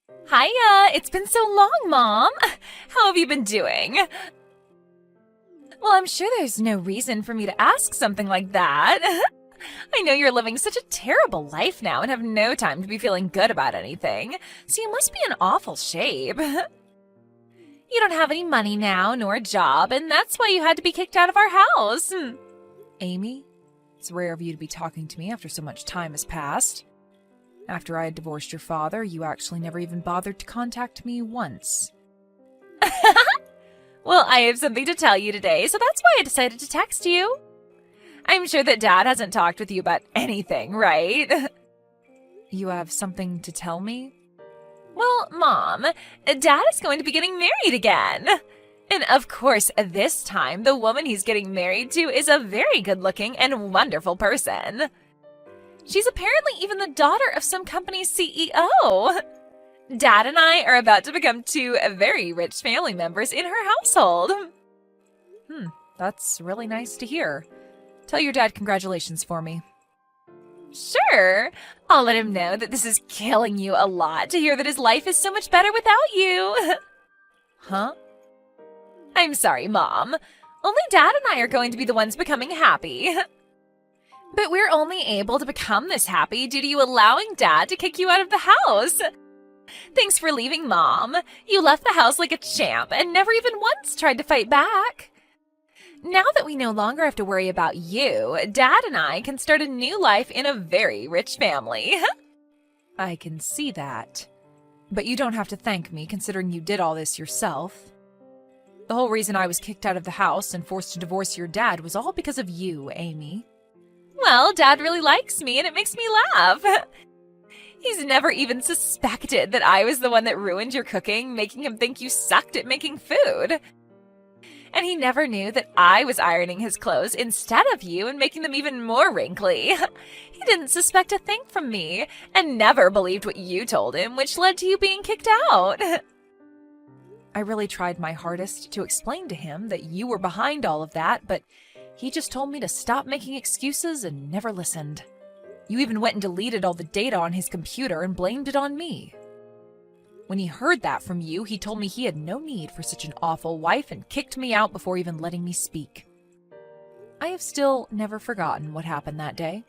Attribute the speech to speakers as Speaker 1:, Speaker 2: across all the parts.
Speaker 1: Hiya! It's been so long, Mom! How have you been doing? Well, I'm sure there's no reason for me to ask something like that. I know you're living such a terrible life now and have no time to be feeling good about anything, so you must be in awful shape. You don't have any money now, nor a job, and that's why you had to be kicked out of our house. Amy, it's rare of you to be talking to me after so much time has passed. After I had divorced your father, you actually never even bothered to contact me once. Well, I have something to tell you today, so that's why I decided to text you. I'm sure that Dad hasn't talked with you about anything, right? You have something to tell me? Well, Mom, Dad is going to be getting married again. And of course, this time, the woman he's getting married to is a very good-looking and wonderful person. She's apparently even the daughter of some company's CEO. Dad and I are about to become two very rich family members in her household. That's really nice to hear. Tell your dad congratulations for me. Sure. I'll let him know that this is killing you a lot to hear that his life is so much better without you. Huh? I'm sorry, Mom. Only Dad and I are going to be the ones becoming happy. But we're only able to become this happy due to you allowing Dad to kick you out of the house. Thanks for leaving, Mom. You left the house like a champ and never even once tried to fight back. Now that we no longer have to worry about you, Dad and I can start a new life in a very rich family. I can see that. But you don't have to thank me, considering you did all this yourself. The whole reason I was kicked out of the house and forced to divorce your dad was all because of you, Amy. Well, Dad really likes me, and it makes me laugh. He's never even suspected that I was the one that ruined your cooking, making him think you sucked at making food. And he never knew that I was ironing his clothes instead of you and making them even more wrinkly. He didn't suspect a thing from me, and never believed what you told him, which led to you being kicked out. I really tried my hardest to explain to him that you were behind all of that, but he just told me to stop making excuses and never listened. You even went and deleted all the data on his computer and blamed it on me. When he heard that from you, he told me he had no need for such an awful wife and kicked me out before even letting me speak. I have still never forgotten what happened that day.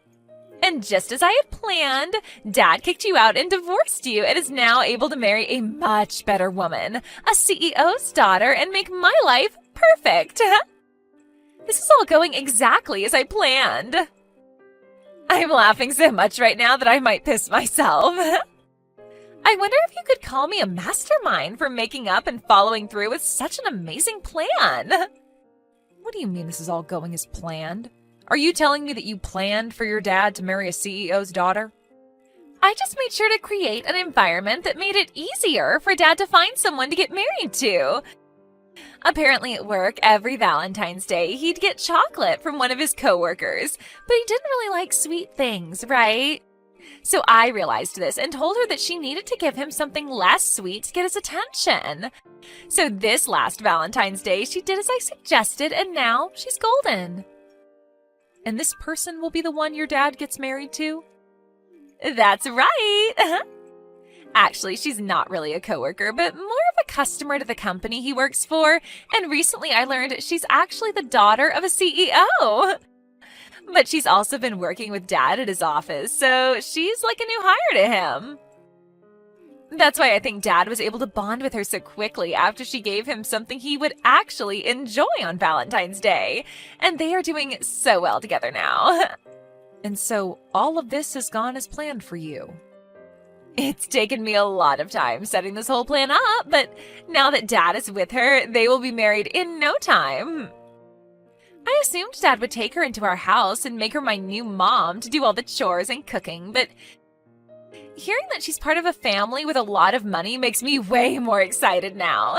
Speaker 1: And just as I had planned, Dad kicked you out and divorced you and is now able to marry a much better woman, a CEO's daughter, and make my life perfect. This is all going exactly as I planned. I'm laughing so much right now that I might piss myself. I wonder if you could call me a mastermind for making up and following through with such an amazing plan. What do you mean this is all going as planned? Are you telling me that you planned for your dad to marry a CEO's daughter? I just made sure to create an environment that made it easier for Dad to find someone to get married to. Apparently at work, every Valentine's Day, he'd get chocolate from one of his coworkers, but he didn't really like sweet things, right? So I realized this and told her that she needed to give him something less sweet to get his attention. So this last Valentine's Day, she did as I suggested, and now she's golden. And this person will be the one your dad gets married to? That's right! Actually, she's not really a coworker, but more of a customer to the company he works for, and recently I learned she's actually the daughter of a CEO. But she's also been working with Dad at his office, so she's like a new hire to him. That's why I think Dad was able to bond with her so quickly after she gave him something he would actually enjoy on Valentine's Day, and they are doing so well together now. And so all of this has gone as planned for you. It's taken me a lot of time setting this whole plan up, but now that Dad is with her, they will be married in no time. I assumed Dad would take her into our house and make her my new mom to do all the chores and cooking, but hearing that she's part of a family with a lot of money makes me way more excited now.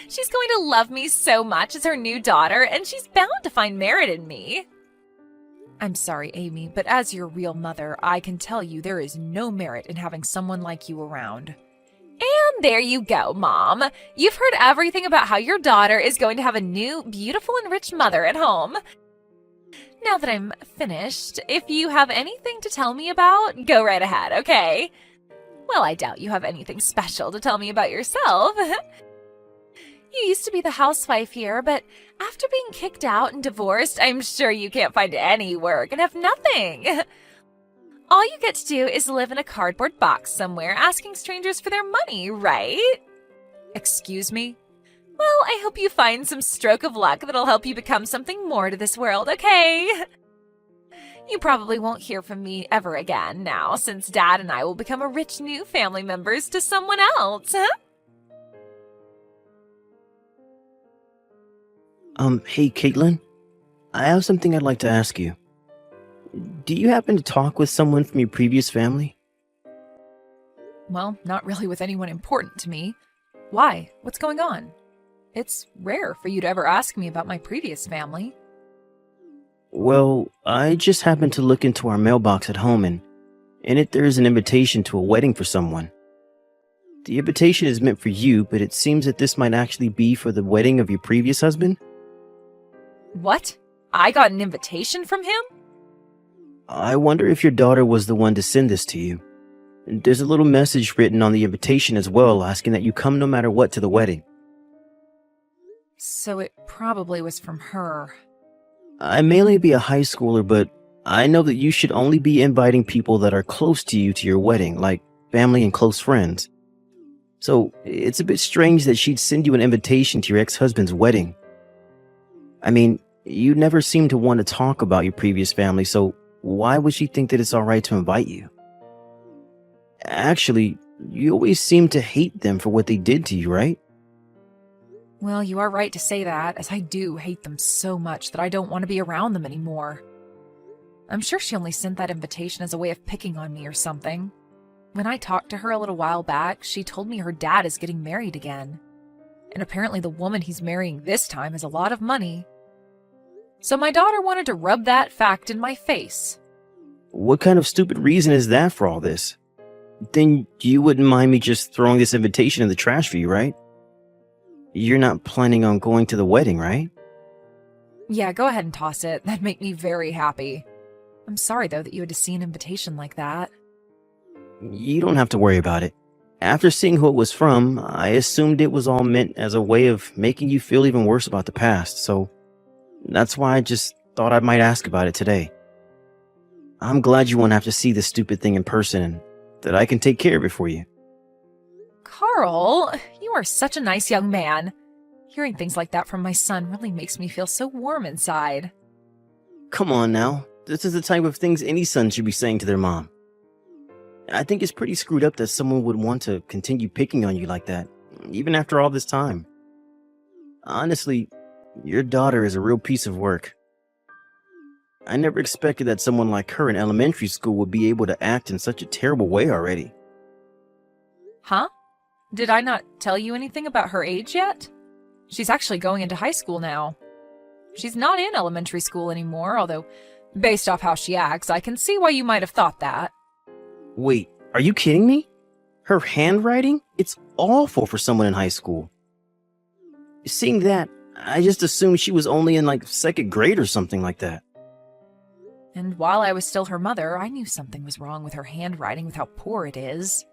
Speaker 1: She's going to love me so much as her new daughter, and she's bound to find merit in me. I'm sorry, Amy, but as your real mother, I can tell you there is no merit in having someone like you around. And there you go, Mom. You've heard everything about how your daughter is going to have a new, beautiful, and rich mother at home. Now that I'm finished, if you have anything to tell me about, go right ahead, okay? Well, I doubt you have anything special to tell me about yourself. You used to be the housewife here, but after being kicked out and divorced, I'm sure you can't find any work and have nothing. All you get to do is live in a cardboard box somewhere asking strangers for their money, right? Excuse me? Well, I hope you find some stroke of luck that'll help you become something more to this world, okay? You probably won't hear from me ever again now, since Dad and I will become a rich new family members to someone else, huh?
Speaker 2: Hey, Caitlin. I have something I'd like to ask you. Do you happen to talk with someone from your previous family?
Speaker 1: Well, not really with anyone important to me. Why? What's going on? It's rare for you to ever ask me about my previous family.
Speaker 2: Well, I just happened to look into our mailbox at home, and in it there is an invitation to a wedding for someone. The invitation is meant for you, but it seems that this might actually be for the wedding of your previous husband.
Speaker 1: What? I got an invitation from him?
Speaker 2: I wonder if your daughter was the one to send this to you. There's a little message written on the invitation as well, asking that you come no matter what to the wedding.
Speaker 1: So it probably was from her.
Speaker 2: I may only be a high schooler, but I know that you should only be inviting people that are close to you to your wedding, like family and close friends. So it's a bit strange that she'd send you an invitation to your ex-husband's wedding. I mean, you never seem to want to talk about your previous family, so why would she think that it's alright to invite you? Actually, you always seem to hate them for what they did to you, right?
Speaker 1: Well, you are right to say that, as I do hate them so much that I don't want to be around them anymore. I'm sure she only sent that invitation as a way of picking on me or something. When I talked to her a little while back, she told me her dad is getting married again. And apparently the woman he's marrying this time has a lot of money. So my daughter wanted to rub that fact in my face.
Speaker 2: What kind of stupid reason is that for all this? Then you wouldn't mind me just throwing this invitation in the trash for you, right? You're not planning on going to the wedding, right?
Speaker 1: Yeah, go ahead and toss it. That'd make me very happy. I'm sorry, though, that you had to see an invitation like that.
Speaker 2: You don't have to worry about it. After seeing who it was from, I assumed it was all meant as a way of making you feel even worse about the past, so that's why I just thought I might ask about it today. I'm glad you won't have to see this stupid thing in person, and that I can take care of it for you.
Speaker 1: Carl, you are such a nice young man. Hearing things like that from my son really makes me feel so warm inside.
Speaker 2: Come on now, this is the type of things any son should be saying to their mom. I think it's pretty screwed up that someone would want to continue picking on you like that, even after all this time. Honestly, your daughter is a real piece of work. I never expected that someone like her in elementary school would be able to act in such a terrible way already.
Speaker 1: Huh? Did I not tell you anything about her age yet? She's actually going into high school now. She's not in elementary school anymore, although, based off how she acts, I can see why you might have thought that.
Speaker 2: Wait, are you kidding me? Her handwriting? It's awful for someone in high school. Seeing that, I just assumed she was only in like second grade or something like that.
Speaker 1: And while I was still her mother, I knew something was wrong with her handwriting with how poor it is.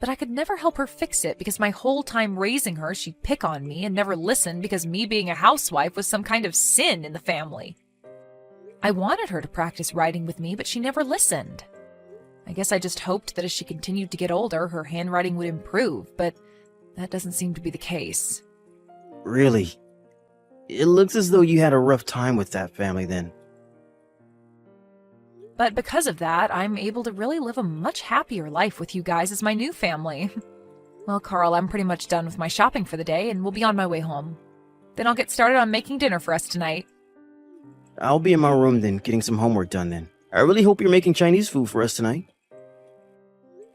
Speaker 1: But I could never help her fix it because my whole time raising her, she'd pick on me and never listen because me being a housewife was some kind of sin in the family. I wanted her to practice writing with me, but she never listened. I guess I just hoped that as she continued to get older, her handwriting would improve, but that doesn't seem to be the case.
Speaker 2: Really? It looks as though you had a rough time with that family then.
Speaker 1: But because of that, I'm able to really live a much happier life with you guys as my new family. Well, Carl, I'm pretty much done with my shopping for the day and will be on my way home. Then I'll get started on making dinner for us tonight.
Speaker 2: I'll be in my room then, getting some homework done then. I really hope you're making Chinese food for us tonight.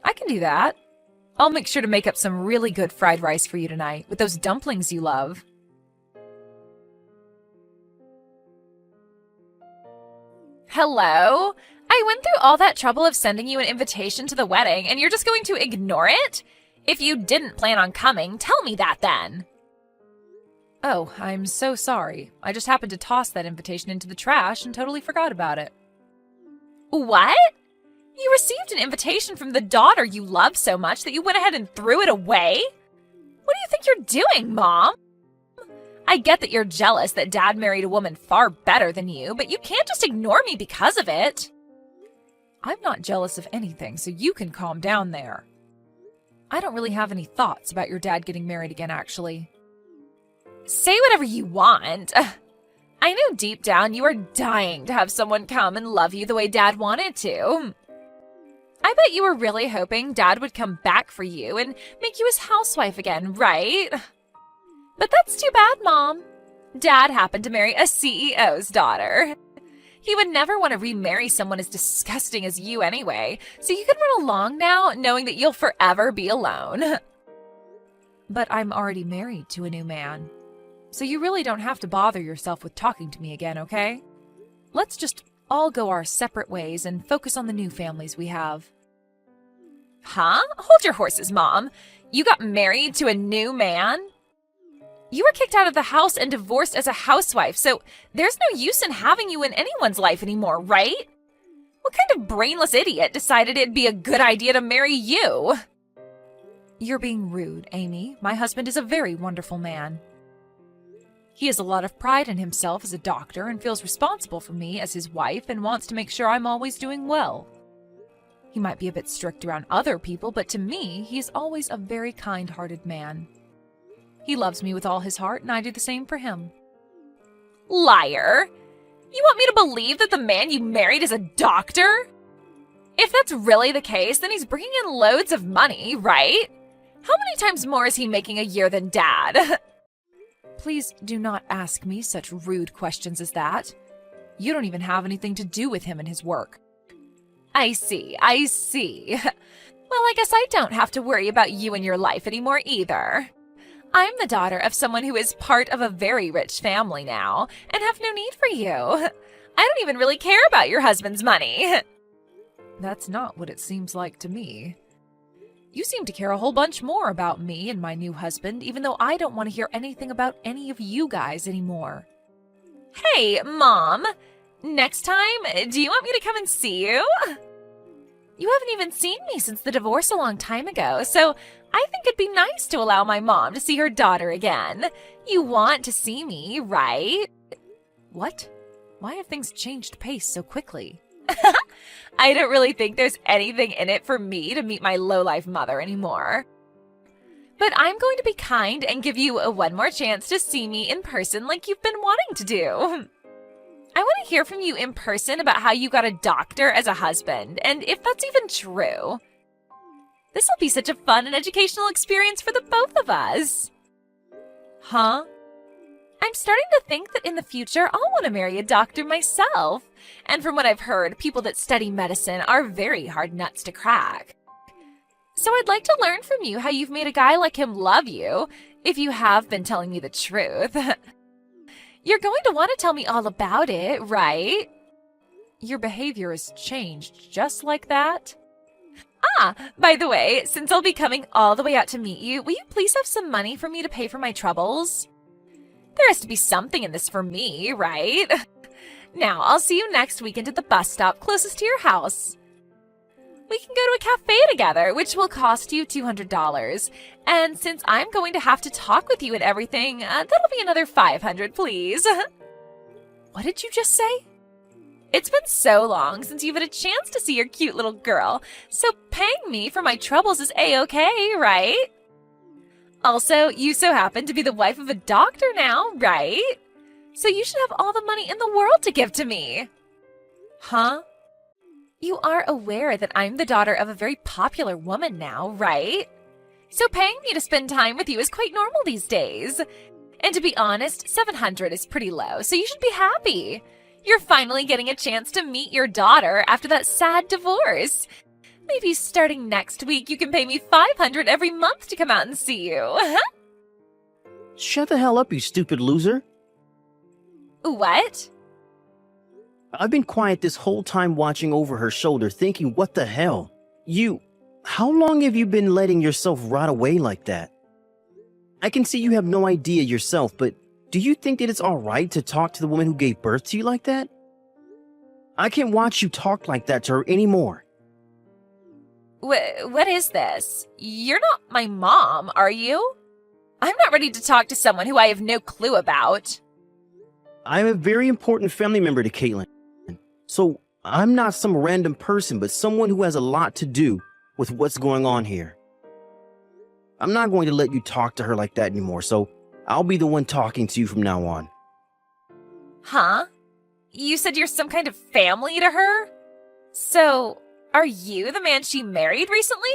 Speaker 1: I can do that. I'll make sure to make up some really good fried rice for you tonight with those dumplings you love. Hello? I went through all that trouble of sending you an invitation to the wedding, and you're just going to ignore it? If you didn't plan on coming, tell me that then. Oh, I'm so sorry. I just happened to toss that invitation into the trash and totally forgot about it. What? You received an invitation from the daughter you love so much that you went ahead and threw it away? What do you think you're doing, Mom? I get that you're jealous that Dad married a woman far better than you, but you can't just ignore me because of it. I'm not jealous of anything, so you can calm down there. I don't really have any thoughts about your dad getting married again, actually. Say whatever you want. I know deep down you are dying to have someone come and love you the way Dad wanted to. I bet you were really hoping Dad would come back for you and make you his housewife again, right? But that's too bad, Mom. Dad happened to marry a CEO's daughter. He would never want to remarry someone as disgusting as you anyway, so you can run along now knowing that you'll forever be alone. But I'm already married to a new man, so you really don't have to bother yourself with talking to me again, okay? Let's just all go our separate ways and focus on the new families we have. Huh? Hold your horses, Mom. You got married to a new man? You were kicked out of the house and divorced as a housewife, so there's no use in having you in anyone's life anymore, right? What kind of brainless idiot decided it'd be a good idea to marry you? You're being rude, Amy. My husband is a very wonderful man. He has a lot of pride in himself as a doctor and feels responsible for me as his wife and wants to make sure I'm always doing well. He might be a bit strict around other people, but to me, he is always a very kind-hearted man. He loves me with all his heart, and I do the same for him. Liar! You want me to believe that the man you married is a doctor? If that's really the case, then he's bringing in loads of money, right? How many times more is he making a year than Dad? Please do not ask me such rude questions as that. You don't even have anything to do with him and his work. I see. Well, I guess I don't have to worry about you and your life anymore either. I'm the daughter of someone who is part of a very rich family now and have no need for you. I don't even really care about your husband's money. That's not what it seems like to me. You seem to care a whole bunch more about me and my new husband, even though I don't want to hear anything about any of you guys anymore. Hey, Mom, next time, do you want me to come and see you? You haven't even seen me since the divorce a long time ago, so I think it'd be nice to allow my mom to see her daughter again. You want to see me, right? What? Why have things changed pace so quickly? I don't really think there's anything in it for me to meet my lowlife mother anymore. But I'm going to be kind and give you one more chance to see me in person like you've been wanting to do. I want to hear from you in person about how you got a doctor as a husband, and if that's even true. This will be such a fun and educational experience for the both of us. Huh? I'm starting to think that in the future I'll want to marry a doctor myself. And from what I've heard, people that study medicine are very hard nuts to crack. So I'd like to learn from you how you've made a guy like him love you, if you have been telling me the truth. You're going to want to tell me all about it, right? Your behavior has changed just like that. Ah, by the way, since I'll be coming all the way out to meet you, will you please have some money for me to pay for my troubles? There has to be something in this for me, right? Now, I'll see you next weekend at the bus stop closest to your house. We can go to a cafe together, which will cost you $200. And since I'm going to have to talk with you and everything, that'll be another $500, please. What did you just say? It's been so long since you've had a chance to see your cute little girl, so paying me for my troubles is A-okay, right? Also, you so happen to be the wife of a doctor now, right? So you should have all the money in the world to give to me. Huh? You are aware that I'm the daughter of a very popular woman now, right? So paying me to spend time with you is quite normal these days. And to be honest, $700 is pretty low, so you should be happy. You're finally getting a chance to meet your daughter after that sad divorce. Maybe starting next week you can pay me $500 every month to come out and see you.
Speaker 2: Shut the hell up, you stupid loser.
Speaker 1: What?
Speaker 2: I've been quiet this whole time watching over her shoulder thinking, what the hell? How long have you been letting yourself rot away like that? I can see you have no idea yourself, but do you think that it's alright to talk to the woman who gave birth to you like that? I can't watch you talk like that to her anymore.
Speaker 1: What is this? You're not my mom, are you? I'm not ready to talk to someone who I have no clue about.
Speaker 2: I'm a very important family member to Caitlin. So I'm not some random person, but someone who has a lot to do with what's going on here. I'm not going to let you talk to her like that anymore, so I'll be the one talking to you from now on.
Speaker 1: Huh? You said you're some kind of family to her? So, are you the man she married recently?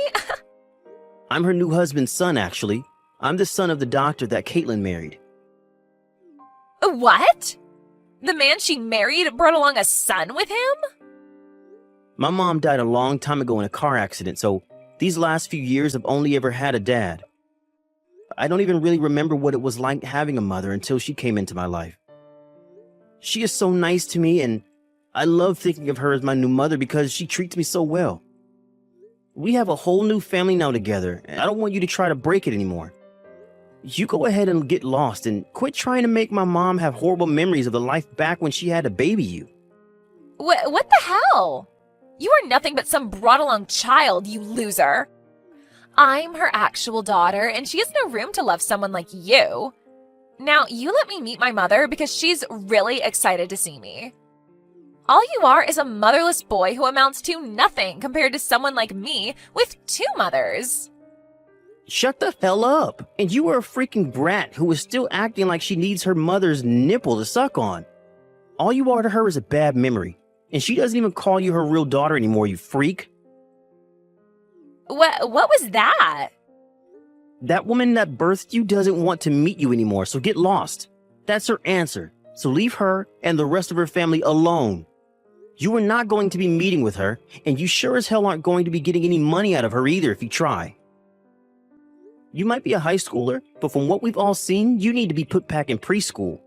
Speaker 2: I'm her new husband's son, actually. I'm the son of the doctor that Caitlin married.
Speaker 1: What? The man she married brought along a son with him?
Speaker 2: My mom died a long time ago in a car accident, so these last few years I've only ever had a dad. I don't even really remember what it was like having a mother until she came into my life. She is so nice to me, and I love thinking of her as my new mother because she treats me so well. We have a whole new family now together, and I don't want you to try to break it anymore. You go ahead and get lost and quit trying to make my mom have horrible memories of the life back when she had to baby you.
Speaker 1: What the hell? You are nothing but some brought-along child, you loser. I'm her actual daughter, and she has no room to love someone like you. Now, you let me meet my mother because she's really excited to see me. All you are is a motherless boy who amounts to nothing compared to someone like me with two mothers.
Speaker 2: Shut the hell up! And you are a freaking brat who is still acting like she needs her mother's nipple to suck on. All you are to her is a bad memory, and she doesn't even call you her real daughter anymore, you freak.
Speaker 1: What was that?
Speaker 2: That woman that birthed you doesn't want to meet you anymore, so get lost. That's her answer, so leave her and the rest of her family alone. You are not going to be meeting with her, and you sure as hell aren't going to be getting any money out of her either if you try. You might be a high schooler, but from what we've all seen, you need to be put back in preschool.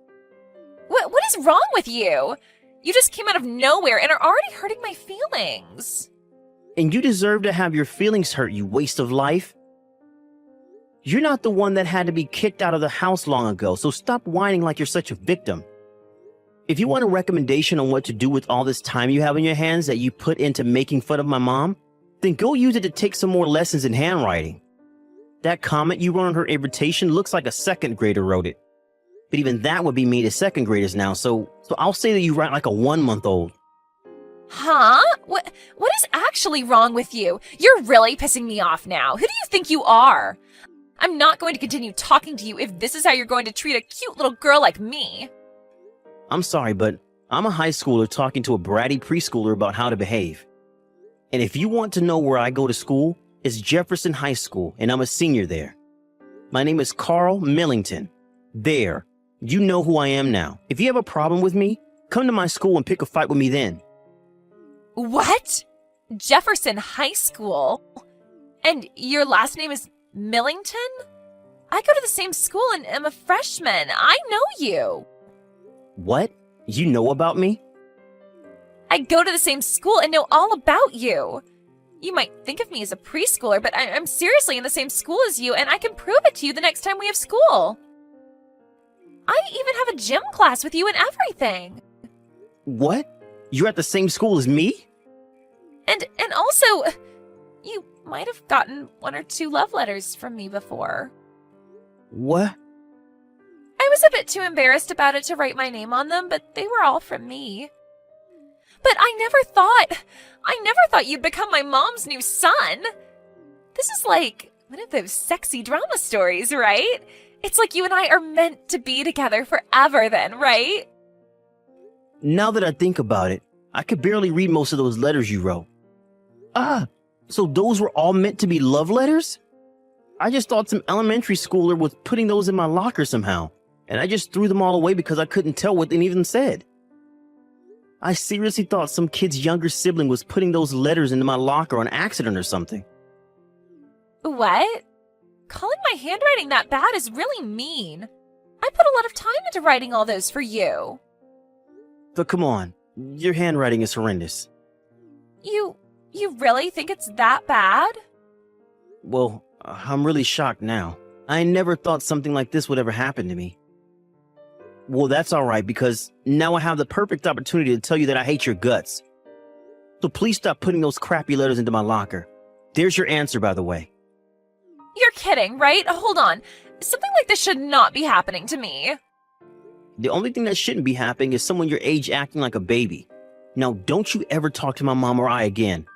Speaker 1: What is wrong with you? You just came out of nowhere and are already hurting my feelings.
Speaker 2: And you deserve to have your feelings hurt, you waste of life. You're not the one that had to be kicked out of the house long ago, so stop whining like you're such a victim. If you want a recommendation on what to do with all this time you have in your hands that you put into making fun of my mom, then go use it to take some more lessons in handwriting. That comment you wrote on her invitation looks like a second grader wrote it. But even that would be mean to second graders now, so I'll say that you write like a 1-month-old.
Speaker 1: Huh? What is actually wrong with you? You're really pissing me off now. Who do you think you are? I'm not going to continue talking to you if this is how you're going to treat a cute little girl like me.
Speaker 2: I'm sorry, but I'm a high schooler talking to a bratty preschooler about how to behave. And if you want to know where I go to school, it's Jefferson High School, and I'm a senior there. My name is Carl Millington. There. You know who I am now. If you have a problem with me, come to my school and pick a fight with me then.
Speaker 1: What? Jefferson High School? And your last name is Millington? I go to the same school and am a freshman. I know you.
Speaker 2: What? You know about me?
Speaker 1: I go to the same school and know all about you. You might think of me as a preschooler, but I'm seriously in the same school as you, and I can prove it to you the next time we have school. I even have a gym class with you and everything.
Speaker 2: What? You're at the same school as me?
Speaker 1: And also, you might have gotten 1 or 2 love letters from me before.
Speaker 2: What?
Speaker 1: I was a bit too embarrassed about it to write my name on them, but they were all from me. But I never thought you'd become my mom's new son. This is like one of those sexy drama stories, right? It's like you and I are meant to be together forever then, right?
Speaker 2: Now that I think about it, I could barely read most of those letters you wrote. So those were all meant to be love letters? I just thought some elementary schooler was putting those in my locker somehow, and I just threw them all away because I couldn't tell what they even said. I seriously thought some kid's younger sibling was putting those letters into my locker on accident or something.
Speaker 1: What? Calling my handwriting that bad is really mean. I put a lot of time into writing all those for you.
Speaker 2: But come on, your handwriting is horrendous.
Speaker 1: You really think it's that bad?
Speaker 2: Well, I'm really shocked now. I never thought something like this would ever happen to me. Well, that's alright, because now I have the perfect opportunity to tell you that I hate your guts. So please stop putting those crappy letters into my locker. There's your answer, by the way.
Speaker 1: You're kidding, right? Hold on. Something like this should not be happening to me.
Speaker 2: The only thing that shouldn't be happening is someone your age acting like a baby. Now, don't you ever talk to my mom or I again.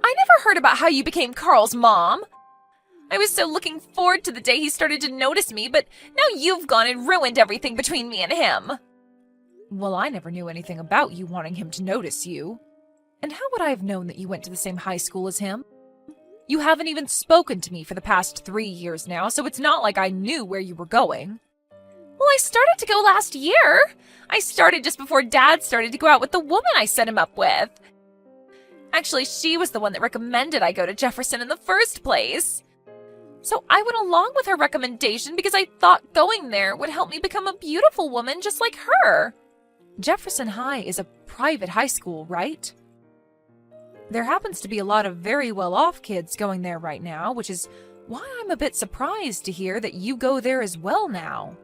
Speaker 1: I never heard about how you became Carl's mom. I was so looking forward to the day he started to notice me, but now you've gone and ruined everything between me and him. Well, I never knew anything about you wanting him to notice you. And how would I have known that you went to the same high school as him? You haven't even spoken to me for the past 3 years now, so it's not like I knew where you were going. Well, I started to go last year. I started just before Dad started to go out with the woman I set him up with. Actually, she was the one that recommended I go to Jefferson in the first place. So I went along with her recommendation because I thought going there would help me become a beautiful woman just like her. Jefferson High is a private high school, right? There happens to be a lot of very well-off kids going there right now, which is why I'm a bit surprised to hear that you go there as well now.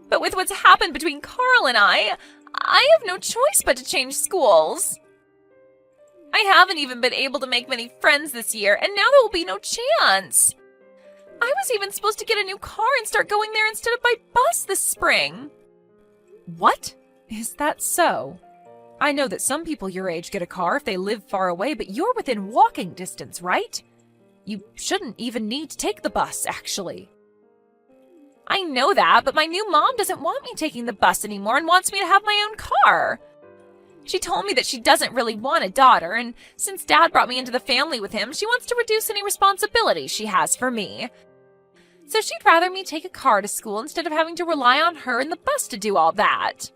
Speaker 1: But with what's happened between Carl and I have no choice but to change schools. I haven't even been able to make many friends this year, and now there will be no chance. I was even supposed to get a new car and start going there instead of by bus this spring. What? Is that so? I know that some people your age get a car if they live far away, but you're within walking distance, right? You shouldn't even need to take the bus, actually. I know that, but my new mom doesn't want me taking the bus anymore and wants me to have my own car. She told me that she doesn't really want a daughter, and since Dad brought me into the family with him, she wants to reduce any responsibility she has for me. So she'd rather me take a car to school instead of having to rely on her and the bus to do all that.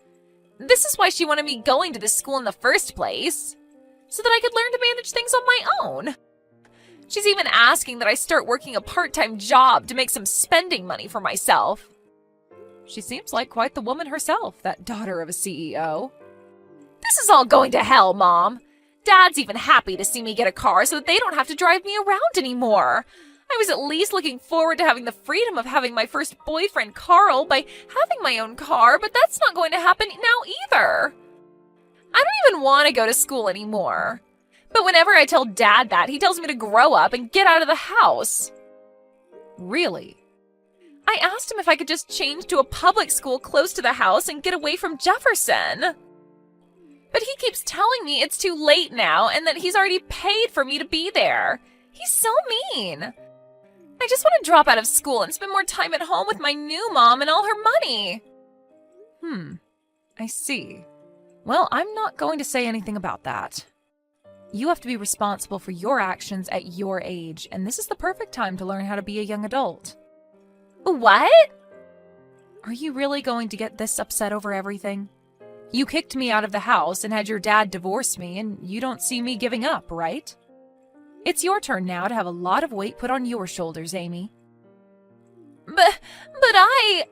Speaker 1: This is why she wanted me going to this school in the first place, so that I could learn to manage things on my own. She's even asking that I start working a part-time job to make some spending money for myself. She seems like quite the woman herself, that daughter of a CEO. This is all going to hell, Mom. Dad's even happy to see me get a car so that they don't have to drive me around anymore. I was at least looking forward to having the freedom of having my first boyfriend, Carl, by having my own car, but that's not going to happen now either. I don't even want to go to school anymore. But whenever I tell Dad that, he tells me to grow up and get out of the house. Really? I asked him if I could just change to a public school close to the house and get away from Jefferson. But he keeps telling me it's too late now and that he's already paid for me to be there. He's so mean. I just want to drop out of school and spend more time at home with my new mom and all her money. I see. Well, I'm not going to say anything about that. You have to be responsible for your actions at your age, and this is the perfect time to learn how to be a young adult. What? Are you really going to get this upset over everything? You kicked me out of the house and had your dad divorce me, and you don't see me giving up, right? It's your turn now to have a lot of weight put on your shoulders, Amy. But I...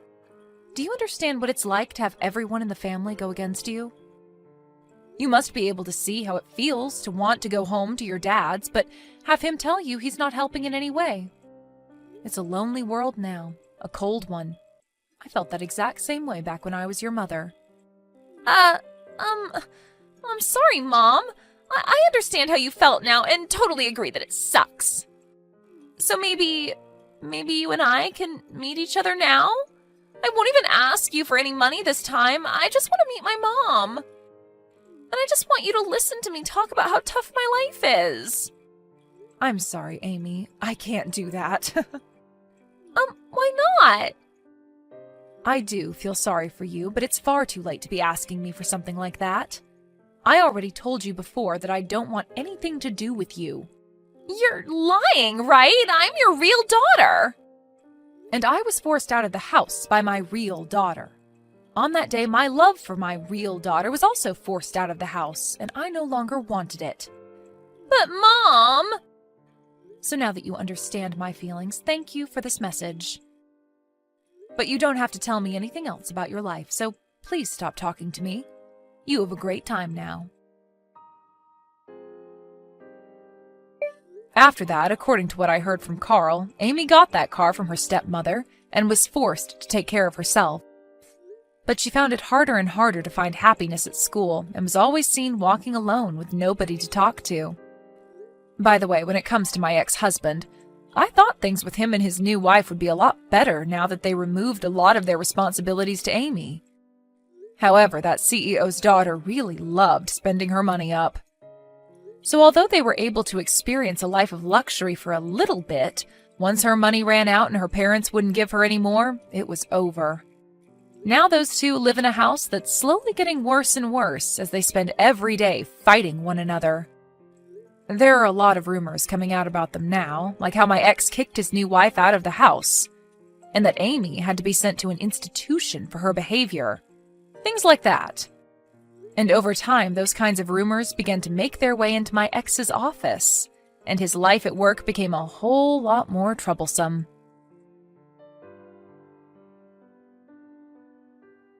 Speaker 1: Do you understand what it's like to have everyone in the family go against you? You must be able to see how it feels to want to go home to your dad's, but have him tell you he's not helping in any way. It's a lonely world now, a cold one. I felt that exact same way back when I was your mother. I'm sorry, Mom. I understand how you felt now and totally agree that it sucks. So maybe you and I can meet each other now? I won't even ask you for any money this time. I just want to meet my mom. And I just want you to listen to me talk about how tough my life is. I'm sorry, Amy. I can't do that. Why not? I do feel sorry for you, but it's far too late to be asking me for something like that. I already told you before that I don't want anything to do with you. You're lying, right? I'm your real daughter. And I was forced out of the house by my real daughter. On that day, my love for my real daughter was also forced out of the house, and I no longer wanted it. But Mom! So now that you understand my feelings, thank you for this message. But you don't have to tell me anything else about your life, so please stop talking to me. You have a great time now. After that, according to what I heard from Carl, Amy got that car from her stepmother and was forced to take care of herself. But she found it harder and harder to find happiness at school and was always seen walking alone with nobody to talk to. By the way, when it comes to my ex-husband, I thought things with him and his new wife would be a lot better now that they removed a lot of their responsibilities to Amy. However, that CEO's daughter really loved spending her money up. So although they were able to experience a life of luxury for a little bit, once her money ran out and her parents wouldn't give her any more, it was over. Now those two live in a house that's slowly getting worse and worse as they spend every day fighting one another. There are a lot of rumors coming out about them now, like how my ex kicked his new wife out of the house, and that Amy had to be sent to an institution for her behavior. Things like that. And over time, those kinds of rumors began to make their way into my ex's office, and his life at work became a whole lot more troublesome.